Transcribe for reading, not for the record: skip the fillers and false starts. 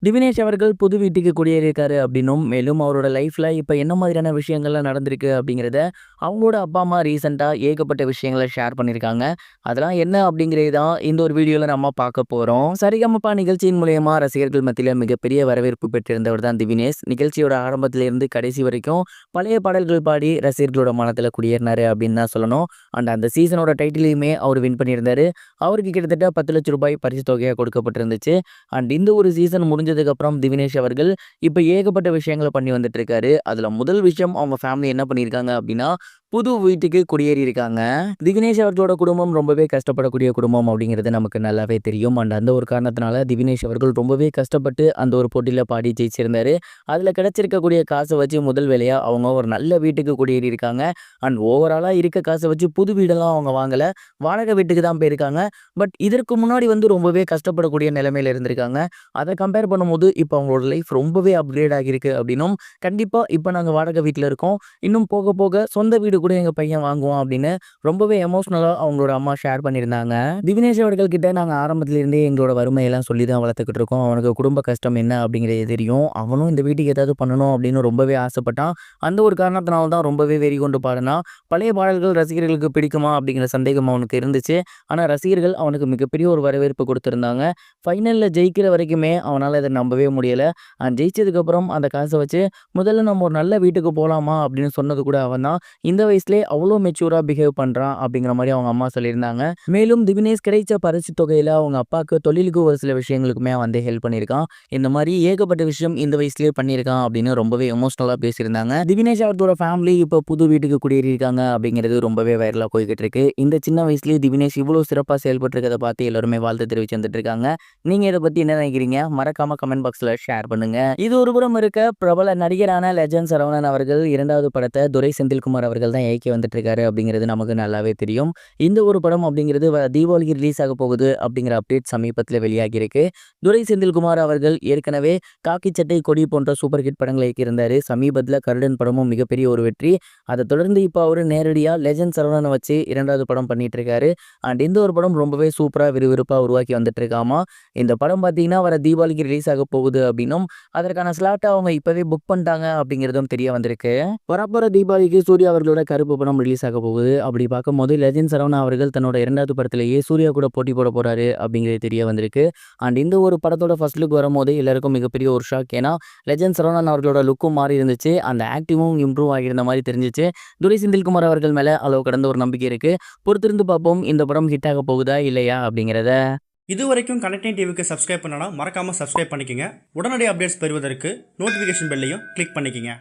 திவினேஷ் அவர்கள் புது வீட்டுக்கு குடியேறியிருக்காரு அப்படின்னும், மேலும் அவரோட லைஃப்ல இப்ப என்ன மாதிரியான விஷயங்கள்லாம் நடந்திருக்கு அப்படிங்கிறத, அவங்களோட அப்பா, அம்மா ரீசென்ட்டா ஏகப்பட்ட விஷயங்கள ஷேர் பண்ணியிருக்காங்க. அதெல்லாம் என்ன அப்படிங்கிறது தான் இந்த ஒரு வீடியோல நம்ம பார்க்க போறோம். சரிகமப நிகழ்ச்சியின் மூலியமா ரசிகர்கள் மத்தியில மிகப்பெரிய வரவேற்பு பெற்றிருந்தவர் தான் திவினேஷ். நிகழ்ச்சியோட ஆரம்பத்திலிருந்து கடைசி வரைக்கும் பழைய பாடல்கள் பாடி ரசிகர்களோட மனதில குடியேறினாரு அப்படின்னு தான் சொல்லணும். அண்ட் அந்த சீசனோட டைட்டிலையுமே அவர் வின் பண்ணியிருந்தாரு. அவருக்கு கிட்டத்தட்ட ரூ. 10,00,000 பரிசு தொகையா கொடுக்கப்பட்டிருந்துச்சு. அண்ட் இந்த ஒரு சீசன் முடிஞ்சதுக்கப்புறம் திவினேஷ் அவர்கள் இப்ப ஏகப்பட்ட விஷயங்கள பண்ணி வந்துட்டு இருக்காரு. அதுல முதல் விஷயம் அவங்க ஃபேமிலி என்ன பண்ணியிருக்காங்க அப்படின்னா, புது வீட்டுக்கு குடியேறி இருக்காங்க. திவினேஷ் அவர்களோட குடும்பம் ரொம்பவே கஷ்டப்படக்கூடிய குடும்பம் அப்படிங்கிறது நமக்கு நல்லாவே தெரியும். அண்ட் அந்த ஒரு காரணத்தினால திவினேஷ் அவர்கள் ரொம்பவே கஷ்டப்பட்டு அந்த ஒரு போட்டியில பாடி ஜெயிச்சிருந்தாரு. அதுல கிடைச்சிருக்கக்கூடிய காச வச்சு முதல் வேலையா அவங்க ஒரு நல்ல வீட்டுக்கு குடியேறி இருக்காங்க. அண்ட் ஓவராலா இருக்க காச வச்சு புது வீடெல்லாம் அவங்க வாங்கல. வாடகை வீட்டுக்கு தான் போயிருக்காங்க. பட் இதற்கு முன்னாடி வந்து ரொம்பவே கஷ்டப்படக்கூடிய நிலைமையில இருந்திருக்காங்க. அத கம்பேர் பண்ணும்போது இப்ப அவங்களோட லைஃப் ரொம்பவே அப்கிரேட் ஆகியிருக்கு அப்படின்னும், கண்டிப்பா இப்ப நாங்க வாடகை வீட்ல இருக்கோம். இன்னும் போக போக சொந்த வீடு கூட எங்க பையன் வாங்குவான் அப்படின்னு ரொம்பவே எமோஷனலா அவங்களோட அம்மா ஷேர் பண்ணியிருந்தாங்க. திவினேஷ் அவர்கள் கிட்ட நாங்க ஆரம்பத்துல இருந்தே எங்களோட வறுமையெல்லாம் சொல்லி தான் வளர்த்துக்கிட்டு இருக்கோம். அவனுக்கு குடும்ப கஷ்டம் என்ன அப்படிங்கிறது தெரியும். அவனும் இந்த வீட்டுக்கு ஏதாவது பண்ணணும் அப்படின்னு ரொம்பவே ஆசைப்பட்டான். அந்த ஒரு காரணத்தினால தான் ரொம்பவே வெறி கொண்டு பாடுனான். பழைய பாடல்கள் ரசிகர்களுக்கு பிடிக்குமா அப்படிங்கிற சந்தேகம் அவனுக்கு இருந்துச்சு. ஆனா ரசிகர்கள் அவனுக்கு மிகப்பெரிய ஒரு வரவேற்பு கொடுத்திருந்தாங்க. ஃபைனல்ல ஜெயிக்கிற வரைக்குமே அவனால இத நம்பவே முடியல. ஜெயிச்சதுக்கப்புறம் அந்த காச வச்சு முதல்ல நம்ம ஒரு நல்ல வீட்டுக்கு போலாமா அப்படின்னு சொன்னது கூட அவன் தான். இந்த வயசுலயே அவ்ளோ மெச்சூரா பிஹேவ் பண்றான் அப்படிங்கிற மாரி அவங்க அம்மா சொல்லியிருந்தாங்க. மேலும் திவினேஷ் கிடைச்ச பரிசு தொகையில அவங்க அப்பாக்கு தொழிலுக்கு ஒரு சில விஷயங்களுக்குமே வந்து ஹெல்ப் பண்ணியிருக்கான். இந்த மாரி ஏகப்பட்ட விஷயம் இந்த வயசுலயே பண்ணியிருக்கான் அப்படின்னு ரொம்பவே எமோஷனலா பேசியிருந்தாங்க. திவினேஷ் அவர்களோட ஃபேமிலி இப்போ புது வீட்டுக்கு குடியேறியிருக்காங்க அப்படிங்கிறது ரொம்பவே வைரலா போய்க்கிட்டு இருக்கு. இந்த சின்ன வயசுலயே திவினேஷ் இவ்வளோ சிறப்பா செயல்பட்டிருக்கிறத பார்த்து எல்லாருமே வாழ்த்து தெரிவிச்சு வந்துட்டு இருக்காங்க. நீங்க இத பத்தி என்ன நினைக்கிறீங்க? மறக்காம கமெண்ட் பாக்ஸ்ல ஷேர் பண்ணுங்க. இது ஒரு புறம் இருக்க, பிரபல நடிகரான லெஜண்ட் சரவணன் அவர்கள் 2வது படத்த துரை செந்தில்குமார் அவர்கள் தான் இயக்கி வந்துட்டு இருக்காரு அப்படிங்கிறது நமக்கு நல்லாவே தெரியும். இந்த ஒரு படம் அப்படிங்கிறது தீபாவளிக்கு ரிலீஸ் ஆக போகுது அப்படிங்கிற அப்டேட் சமீபத்தில வெளியாகி இருக்கு. துரை செந்தில்குமார் அவர்கள் ஏற்கனவே காக்கி சட்டை, கொடி போன்ற சூப்பர் ஹிட் படங்களை இயக்கியிருந்தாரு. சமீபத்தில கருடன் படமும் மிகப்பெரிய ஒரு வெற்றி. அத தொடர்ந்து இப்ப அவரு நேரடியா லெஜண்ட் சரவணன வச்சு 2வது படம் பண்ணிட்டு இருக்காரு. அண்ட் இந்த ஒரு படம் ரொம்பவே சூப்பரா விறுவிறுப்பா உருவாக்கி வந்துட்டு இருக்காமா. இந்த படம் பார்த்தீங்கன்னா, வர தீபாவளிக்கு ரிலீஸ் ஆக போகுது அப்படின்னும், அதற்கான ஸ்லாட்ட அவங்க இப்பவே புக் பண்ணிட்டாங்க அப்படிங்கிறதும் தெரிய வந்திருக்கு. வரப்போற தீபாவளிக்கு சூர்யா அவர்களோட கருப்பு படம் ரிலீஸ் ஆக போகுது. அப்படி பார்க்கும்போது லெஜண்ட் சரவணா அவர்கள் தன்னோட 2வது படத்திலேயே சூர்யா கூட போட்டி போட போறாரு அப்படிங்கிறது தெரிய வந்திருக்கு. அண்ட் இந்த ஒரு படத்தோட ஃபர்ஸ்ட் லுக் வரும்போது எல்லாருக்கும் மிகப்பெரிய ஒரு ஷாக். ஏன்னா லெஜண்ட் சரவணன் அவர்களோட லுக்கும் மாறி இருந்துச்சு. அந்த ஆக்டிவும் இம்ப்ரூவ் ஆகியிருந்த மாதிரி தெரிஞ்சுச்சு. துரை செந்தில்குமார் அவர்கள் மேல அளவு கடந்த ஒரு நம்பிக்கை இருக்கு. பொறுத்திருந்து பார்ப்போம் இந்த படம் ஹிட் ஆக போகுதா இல்லையா அப்படிங்கிறத. இதுவரைக்கும் கனெக்டிங் டிவிக்கு சப்ஸ்கிரைப் பண்ணனா மறக்காம சப்ஸ்கிரைப் பண்ணிக்கங்க. உடனடி அப்டேட்ஸ் பெறுவதற்கு நோட்டிஃபிகேஷன் பெல்லையும் கிளிக் பண்ணிக்கங்க.